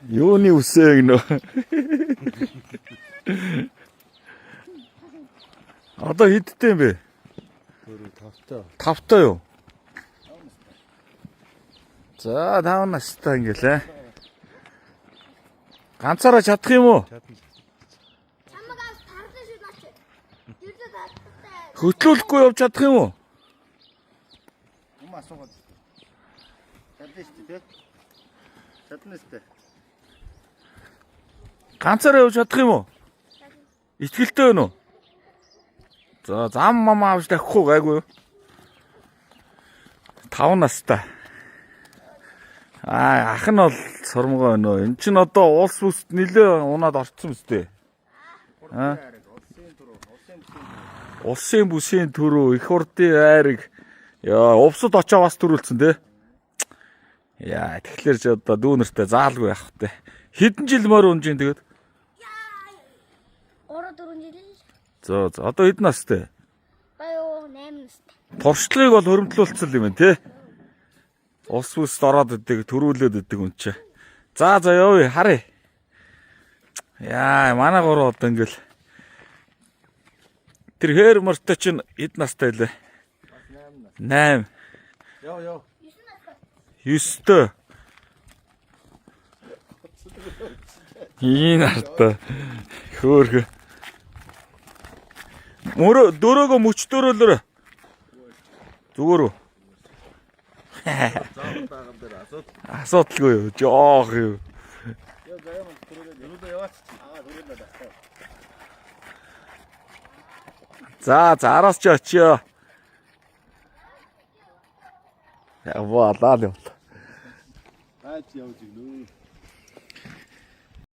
Юуны үсээ гинөө. Одоо хэдтэй юм бэ? Тавтай юу? За 5 настай ингээл. Ганцаараа чадах юм уу? Чамагаас тарлаа шүү наач. Юутай тарлаа. Хөтлүүлэхгүй явж чадах юм уу? Юм асуугаад. Чадна шүү дээ. Чадна шүү дээ. Ганцаараа явж чадах юм уу? Итгэлтэй байна уу? За зам мам авч давхгүй гайгүй юу? 5 настай. Ах нь бол сормгоо байна уу? Эн чинь одоо улс бүст нилээ унаад орцсон мэт. Улсын бүсийн төрөө их урдын айрыг яа увсад очоо бас төрүүлсэн те. Яа тэгэхээр ч одоо дүүнэртэй заалгүй явах те. Хэдэн жил морь унж ин тэгээд? 3-4 жил. За одоо хэдэн настай? Баяо 8 настай. Туршлагыг бол хөрөмтлүүлсэн юм байна те. Улс бүст ороод идэг төрүүлээд идэг үн чи. За явъя харъя. Яа манай гурав одоо ингээл тэр хээр мөртөө чинь хэд настай лээ? 8. Яв. 9-тэй. Ийн арта. Хөөрхө. Мөрө дөрөөгөө мөчтөрөөлөр. Зүгээр үү? Заавал таахан дээр Асуудалгүй юу? Жоох юу? За араас ч очиё. Яваа лаа л. Аач явж игнүү.